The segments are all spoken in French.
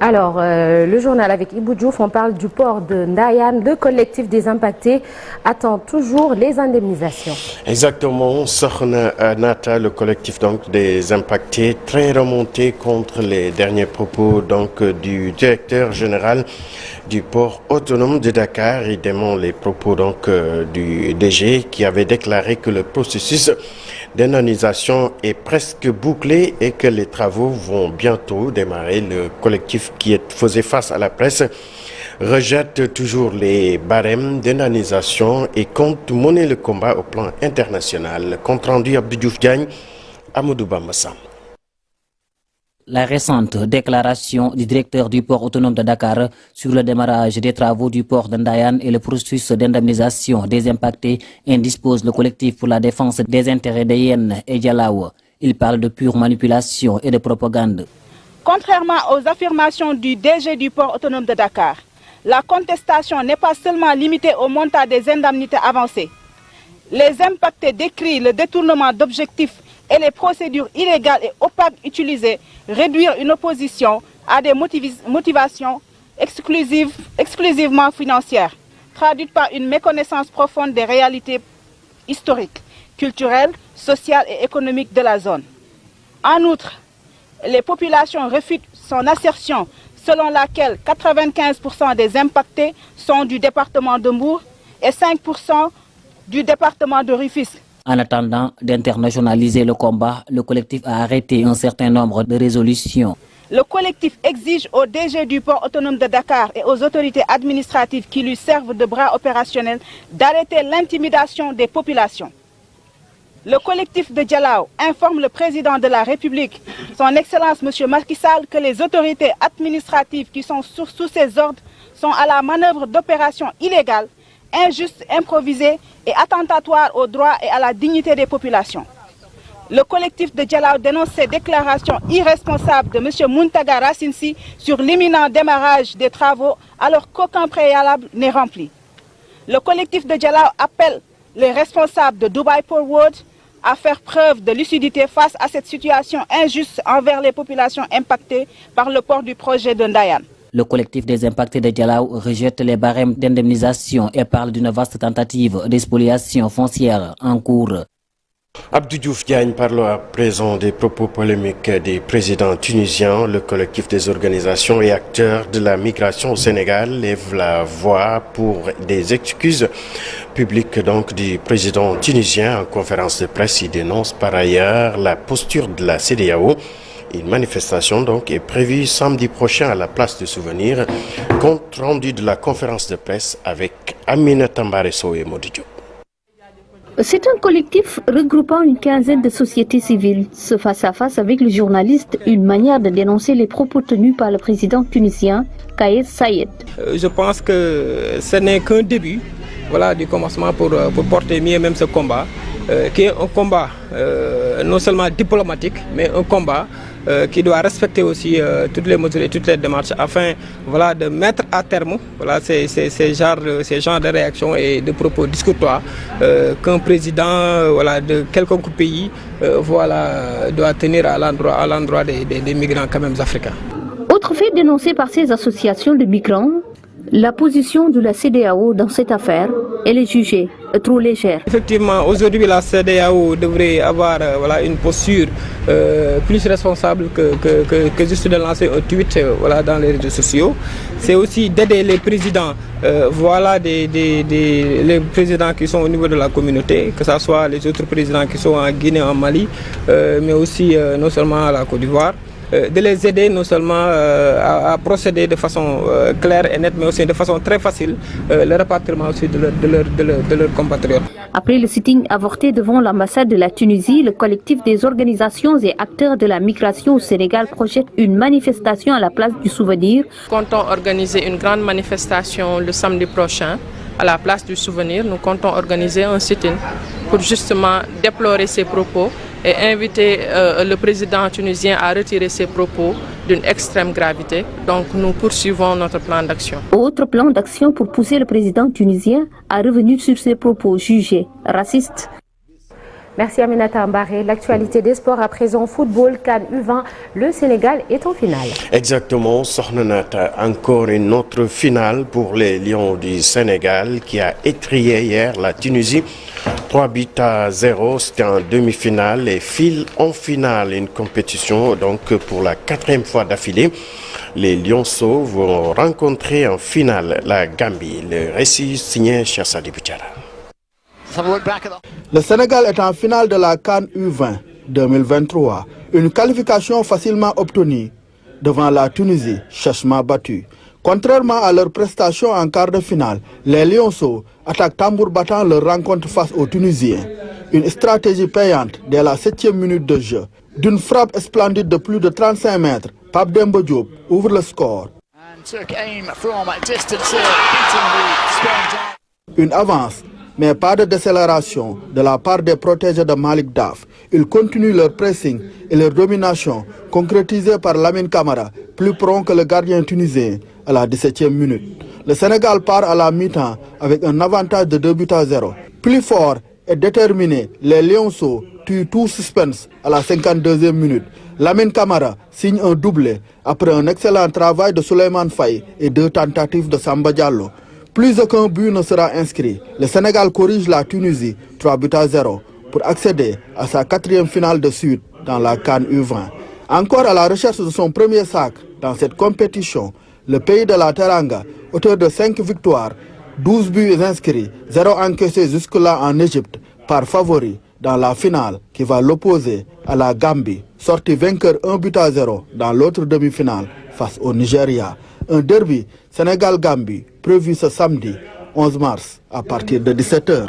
Alors, le journal avec Ibou Diouf, on parle du port de Ndayane. Le collectif des impactés attend toujours les indemnisations. Exactement, Sokhna Nata, le collectif donc des impactés, très remonté contre les derniers propos donc du directeur général du port autonome de Dakar. Il dément les propos donc du DG qui avait déclaré que le processus d'indemnisation est presque bouclé et que les travaux vont bientôt démarrer. Le collectif qui faisait face à la presse rejette toujours les barèmes d'indemnisation et compte mener le combat au plan international. Compte rendu Abdou Diouf Diagne, Amadou Bambassa. La récente déclaration du directeur du port autonome de Dakar sur le démarrage des travaux du port de Ndayane et le processus d'indemnisation des impactés indispose le collectif pour la défense des intérêts de Yen et Dialawa. Il parle de pure manipulation et de propagande. Contrairement aux affirmations du DG du port autonome de Dakar, la contestation n'est pas seulement limitée au montant des indemnités avancées. Les impactés décrivent le détournement d'objectifs et les procédures illégales et opaques utilisées, réduire une opposition à des motivations exclusivement financières, traduites par une méconnaissance profonde des réalités historiques, culturelles, sociales et économiques de la zone. En outre, les populations refutent son assertion selon laquelle 95% des impactés sont du département de Mbour et 5% du département de Rufisque. En attendant d'internationaliser le combat, le collectif a arrêté un certain nombre de résolutions. Le collectif exige au DG du port autonome de Dakar et aux autorités administratives qui lui servent de bras opérationnels d'arrêter l'intimidation des populations. Le collectif de Dialaw informe le président de la République, son Excellence M. Macky Sall, que les autorités administratives qui sont sous ses ordres sont à la manœuvre d'opérations illégales, injustes, improvisées et attentatoires aux droits et à la dignité des populations. Le collectif de Dialaw dénonce ces déclarations irresponsables de M. Muntaga Rassinsi sur l'imminent démarrage des travaux alors qu'aucun préalable n'est rempli. Le collectif de Dialaw appelle les responsables de Dubai Port World à faire preuve de lucidité face à cette situation injuste envers les populations impactées par le port du projet de Ndayane. Le collectif des impactés de Dialaw rejette les barèmes d'indemnisation et parle d'une vaste tentative d'expoliation foncière en cours. Abdou Diouf Diagne parle à présent des propos polémiques des présidents tunisiens. Le collectif des organisations et acteurs de la migration au Sénégal lève la voix pour des excuses publiques donc du président tunisien. En conférence de presse, il dénonce par ailleurs la posture de la CEDEAO. Une manifestation donc est prévue samedi prochain à la place du Souvenir. Compte rendu de la conférence de presse avec Amina Tambaresso et Modi Diop. C'est un collectif regroupant une quinzaine de sociétés civiles. Ce face-à-face avec le journaliste, une manière de dénoncer les propos tenus par le président tunisien, Kais Saied. Je pense que ce n'est qu'un début du commencement pour porter mieux même ce combat, qui est un combat non seulement diplomatique, mais un combat qui doit respecter aussi toutes les mesures et toutes les démarches afin de mettre à terme ces genres de réactions et de propos discutoires qu'un président de quelconque pays doit tenir à l'endroit des migrants quand même africains. Autre fait dénoncé par ces associations de migrants, la position de la CEDEAO dans cette affaire, elle est jugée trop légère. Effectivement, aujourd'hui la CEDEAO devrait avoir une posture plus responsable que juste de lancer un tweet dans les réseaux sociaux. C'est aussi d'aider les présidents, les présidents qui sont au niveau de la communauté, que ce soit les autres présidents qui sont en Guinée, en Mali, mais aussi non seulement à la Côte d'Ivoire. De les aider non seulement à procéder de façon claire et nette, mais aussi de façon très facile, le rapatriement aussi de leurs compatriotes. Après le sitting avorté devant l'ambassade de la Tunisie, le collectif des organisations et acteurs de la migration au Sénégal projette une manifestation à la place du Souvenir. Nous comptons organiser une grande manifestation le samedi prochain à la place du Souvenir. Nous comptons organiser un sit-in pour justement déplorer ces propos et inviter le président tunisien à retirer ses propos d'une extrême gravité. Donc nous poursuivons notre plan d'action. Autre plan d'action pour pousser le président tunisien à revenir sur ses propos jugés racistes. Merci Aminata Mbaré. L'actualité des sports à présent, football, CAN U20, le Sénégal est en finale. Exactement, Sornanata, encore une autre finale pour les Lions du Sénégal qui a étrié hier la Tunisie. 3-0, c'était en demi-finale et file en finale, une compétition donc pour la 4e fois d'affilée. Les Lionceaux vont rencontrer en finale la Gambie. Le récit signé Chersadi Bouchara. Le Sénégal est en finale de la CAN U20 2023. Une qualification facilement obtenue devant la Tunisie, sèchement battue. Contrairement à leur prestation en quart de finale, les Lionceaux attaquent tambour battant leur rencontre face aux Tunisiens. Une stratégie payante dès la 7e minute de jeu. D'une frappe splendide de plus de 35 mètres, Pape Demba Diop ouvre le score. Une avance, mais pas de décélération de la part des protégés de Malik Daf. Ils continuent leur pressing et leur domination, concrétisée par Lamine Camara, plus prompt que le gardien tunisien à la 17e minute. Le Sénégal part à la mi-temps avec un avantage de 2-0. Plus fort et déterminé, les Lionceaux tuent tout suspense à la 52e minute. Lamine Camara signe un doublé après un excellent travail de Souleymane Faye et 2 tentatives de Samba Diallo. Plus aucun but ne sera inscrit. Le Sénégal corrige la Tunisie 3-0 pour accéder à sa 4e finale de suite dans la CAN U20. Encore à la recherche de son premier sacre dans cette compétition, le pays de la Teranga, auteur de 5 victoires, 12 buts inscrits, 0 encaissés jusque-là en Égypte, par favori dans la finale qui va l'opposer à la Gambie, sorti vainqueur 1-0 dans l'autre demi-finale face au Nigeria. Un derby Sénégal-Gambie prévu ce samedi 11 mars à partir de 17h.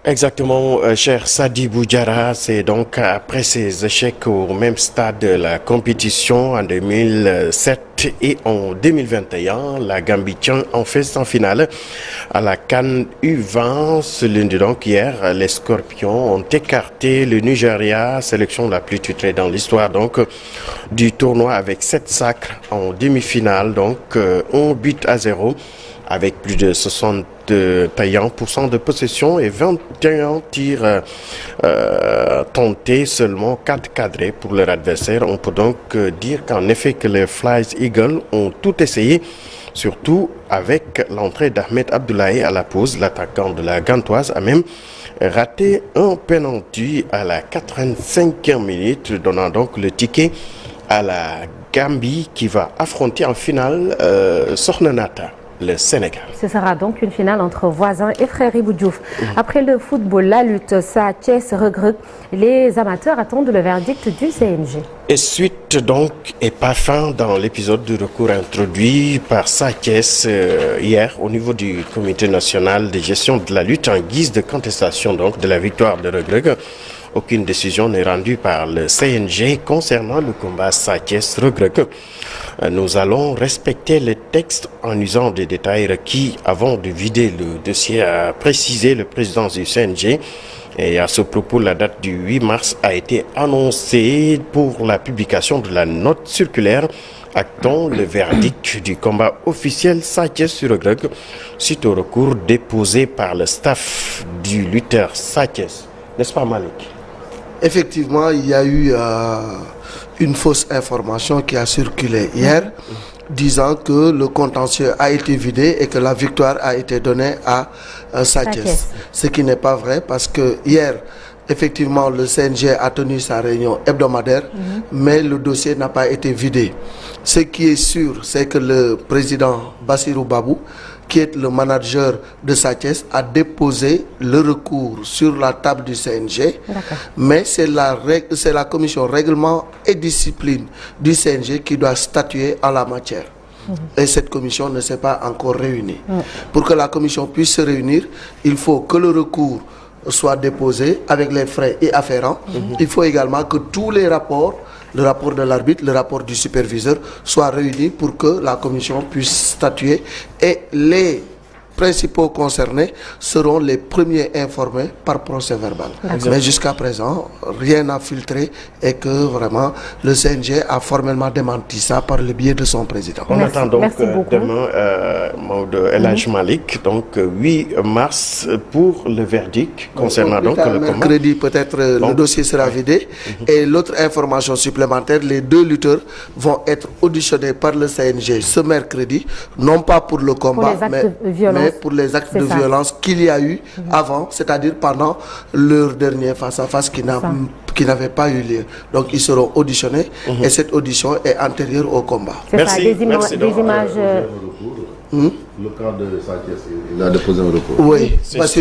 Exactement, cher Sadi Boudjara, c'est donc après ses échecs au même stade de la compétition en 2007 et en 2021, la Gambie tient en fait en finale à la CAN U20. Ce lundi donc hier, les Scorpions ont écarté le Nigeria, sélection la plus titrée dans l'histoire donc du tournoi avec 7 sacres en demi-finale, donc 1-0 avec plus de 61% de possession et 21 tirs tentés, seulement 4 cadrés pour leur adversaire. On peut donc dire qu'en effet que les Flyers Eagles ont tout essayé, surtout avec l'entrée d'Ahmed Abdoulaye à la pause. L'attaquant de la Gantoise a même raté un penalty à la 85e minute, donnant donc le ticket à la Gambie qui va affronter en finale Sornanata, le Sénégal. Ce sera donc une finale entre voisins et frères Ibou Diouf. Après le football, la lutte, Sa Thiès regroupe. Les amateurs attendent le verdict du CNG. Et suite donc et pas fin dans l'épisode de recours introduit par Sa Thiès hier au niveau du comité national de gestion de la lutte en guise de contestation donc de la victoire de Reug. Aucune décision n'est rendue par le CNG concernant le combat Sa Thiès Reug. Nous allons respecter les textes en usant des détails requis avant de vider le dossier, a précisé le président du CNG. Et à ce propos, la date du 8 mars a été annoncée pour la publication de la note circulaire actant le verdict du combat officiel Sa Thiès sur Reug suite au recours déposé par le staff du lutteur Sa Thiès. N'est-ce pas, Malik? Effectivement, il y a eu une fausse information qui a circulé hier, disant que le contentieux a été vidé et que la victoire a été donnée à Sa Thiès. Ce qui n'est pas vrai parce que hier, effectivement, le CNG a tenu sa réunion hebdomadaire, mais le dossier n'a pas été vidé. Ce qui est sûr, c'est que le président Bassirou Babou, qui est le manager de Sa Thiès, a déposé le recours sur la table du CNG, mais c'est la commission règlement et discipline du CNG qui doit statuer en la matière. Et cette commission ne s'est pas encore réunie. Pour que la commission puisse se réunir, il faut que le recours soit déposé avec les frais et afférents. Il faut également que tous les rapports, le rapport de l'arbitre, le rapport du superviseur, soient réunis pour que la commission puisse statuer et les principaux concernés seront les premiers informés par procès-verbal. Mais jusqu'à présent, rien n'a filtré et que vraiment le CNG a formellement démenti ça par le biais de son président. On attend donc demain Maodo El Hadj Malick, donc 8 mars pour le verdict concernant donc le combat. Mercredi peut-être le dossier sera vidé et l'autre information supplémentaire, les 2 lutteurs vont être auditionnés par le CNG ce mercredi, non pas pour le combat mais pour les actes de violence qu'il y a eu avant, c'est-à-dire pendant leur dernier face-à-face qui n'avait pas eu lieu. Donc ils seront auditionnés et cette audition est antérieure au combat. Merci. Des images. Le cas de Sathiès, il a déposé un recours. Oui, parce que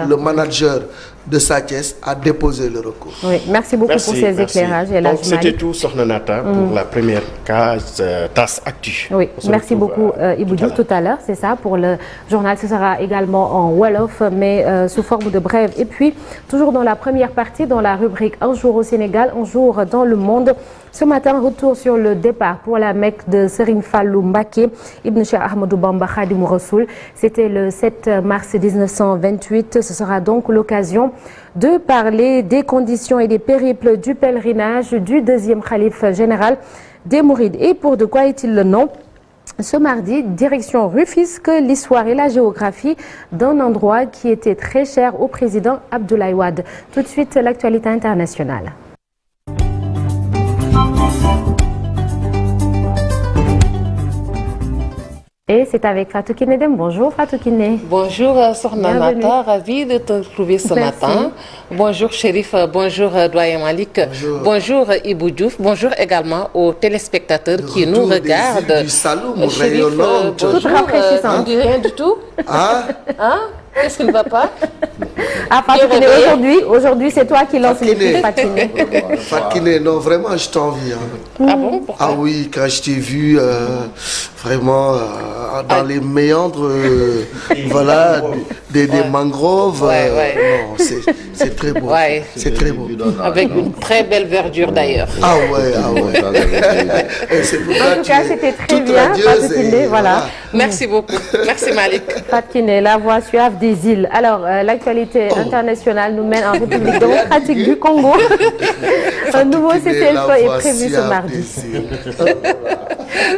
le manager de Sathiès a déposé le recours. Oui, merci beaucoup pour ces éclairages. Donc c'était tout, Sokhna Nata, pour la première case TAS Actu. Oui, merci beaucoup Ibou Diouf tout à l'heure, c'est ça, pour le journal. Ce sera également en Wolof, mais sous forme de brève. Et puis, toujours dans la première partie, dans la rubrique Un jour au Sénégal, un jour dans le monde. Ce matin, retour sur le départ pour la Mecque de Serigne Fallou Mbacké, Ibn Cheikh Ahmadou Bamba Khadimou Rassoul. C'était le 7 mars 1928. Ce sera donc l'occasion de parler des conditions et des périples du pèlerinage du deuxième khalife général des Mourides. Et pour de quoi est-il le nom ? Ce mardi, direction Rufisque, l'histoire et la géographie d'un endroit qui était très cher au président Abdoulaye Wade. Tout de suite, l'actualité internationale. Et c'est avec Fatou Kiné Dem. Bonjour Fatou Kiné. Bonjour Sokhna Nata, ravi de te retrouver ce matin. Bonjour Chérif, bonjour Doyen Malick, bonjour Ibou Diouf, bonjour également aux téléspectateurs qui nous regardent. Chérif, bonjour, on dit rien du tout. Qu'est-ce qui ne va pas? Fatou Kiné, aujourd'hui c'est toi qui lance les prix Fatou Kiné. Fatou Kiné, non vraiment je t'envie. Ah bon, pourquoi? Ah oui, quand je t'ai vu vraiment dans les méandres voilà, des mangroves, non, c'est très beau. Ouais. C'est très beau. Avec une très belle verdure d'ailleurs. Ah ouais. En tout cas, c'était très bien, Fatou Kiné, voilà. Merci beaucoup. Merci Malick. Fatou Kiné, la voix suave des îles. Alors, l'actualité internationale nous mène en République démocratique du Congo. Un nouveau cessez-le-feu est prévu ce mardi.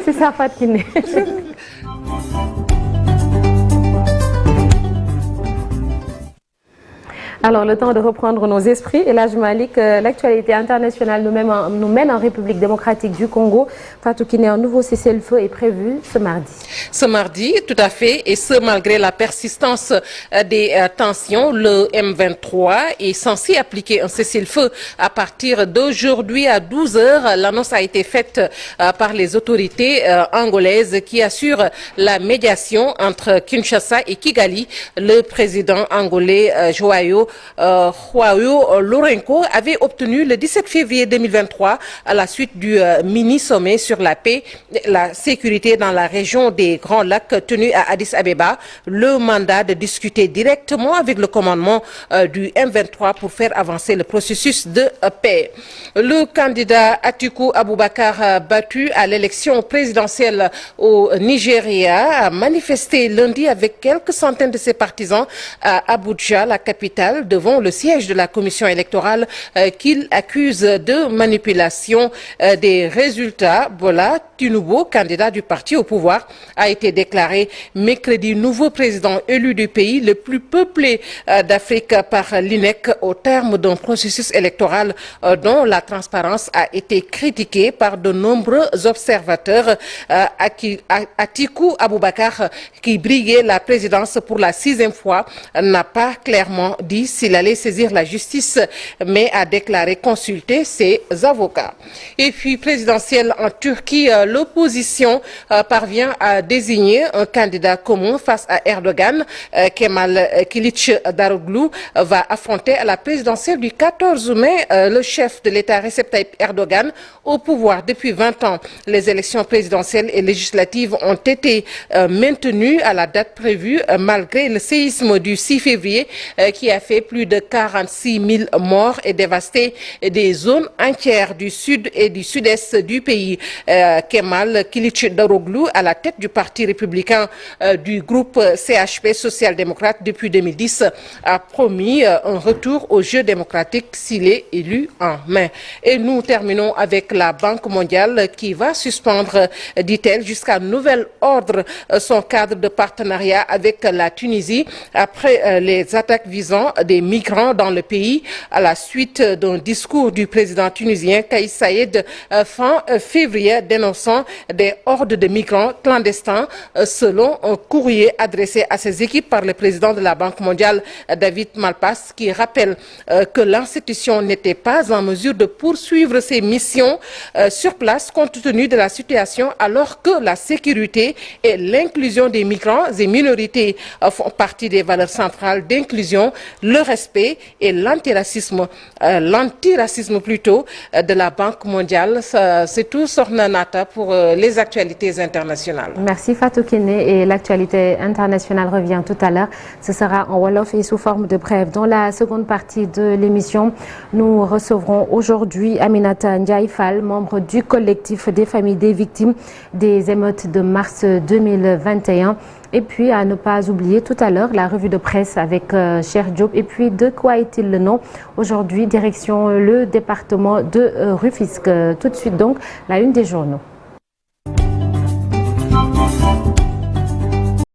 C'est ça, Fatou Kiné. Alors, le temps de reprendre nos esprits. El Hadj Malick, l'actualité internationale nous mène en République démocratique du Congo. Fatou Kiné, un nouveau cessez-le-feu est prévu ce mardi. Ce mardi, tout à fait, et ce malgré la persistance des tensions. Le M23 est censé appliquer un cessez-le-feu à partir d'aujourd'hui à 12h. L'annonce a été faite par les autorités angolaises qui assurent la médiation entre Kinshasa et Kigali. Le président angolais Joao Lourenço avait obtenu le 17 février 2023 à la suite du mini-sommet sur la paix et la sécurité dans la région des Grands Lacs tenu à Addis Abeba le mandat de discuter directement avec le commandement du M23 pour faire avancer le processus de paix. Le candidat Atiku Abubakar battu à l'élection présidentielle au Nigeria a manifesté lundi avec quelques centaines de ses partisans à Abuja, la capitale, devant le siège de la commission électorale qu'il accuse de manipulation des résultats. Bola Tinubu, candidat du parti au pouvoir, a été déclaré mercredi nouveau président élu du pays le plus peuplé d'Afrique par l'INEC au terme d'un processus électoral dont la transparence a été critiquée par de nombreux observateurs. Atiku Abubakar, qui briguait la présidence pour la 6e fois, n'a pas clairement dit s'il allait saisir la justice, mais a déclaré consulter ses avocats. Et puis présidentielle en Turquie, l'opposition parvient à désigner un candidat commun face à Erdogan. Kemal Kılıçdaroğlu va affronter à la présidentielle du 14 mai le chef de l'État Recep Tayyip Erdogan au pouvoir depuis 20 ans. Les élections présidentielles et législatives ont été maintenues à la date prévue malgré le séisme du 6 février qui a fait plus de 46 000 morts et dévasté des zones entières du sud et du sud-est du pays. Kemal Kılıçdaroğlu, à la tête du parti républicain du groupe CHP social-démocrate depuis 2010, a promis un retour au jeu démocratique s'il est élu en mai. Et nous terminons avec la Banque mondiale qui va suspendre, dit-elle, jusqu'à nouvel ordre, son cadre de partenariat avec la Tunisie après les attaques visant des migrants dans le pays à la suite d'un discours du président tunisien Kais Saied fin février dénonçant des hordes de migrants clandestins selon un courrier adressé à ses équipes par le président de la Banque mondiale David Malpass, qui rappelle que l'institution n'était pas en mesure de poursuivre ses missions sur place compte tenu de la situation, alors que la sécurité et l'inclusion des migrants et minorités font partie des valeurs centrales d'inclusion, le respect et l'antiracisme plutôt de la Banque mondiale. C'est tout, Sokhna Nata, pour les actualités internationales. Merci Fatou Kiné, et l'actualité internationale revient tout à l'heure. Ce sera en Wolof et sous forme de brève. Dans la seconde partie de l'émission, nous recevrons aujourd'hui Aminata Ndiaye Fall, membre du collectif des familles des victimes des émeutes de mars 2021. Et puis, à ne pas oublier tout à l'heure, la revue de presse avec Cheikh Diop. Et puis, de quoi est-il le nom? Aujourd'hui, direction le département de Rufisque. Tout de suite donc, la une des journaux.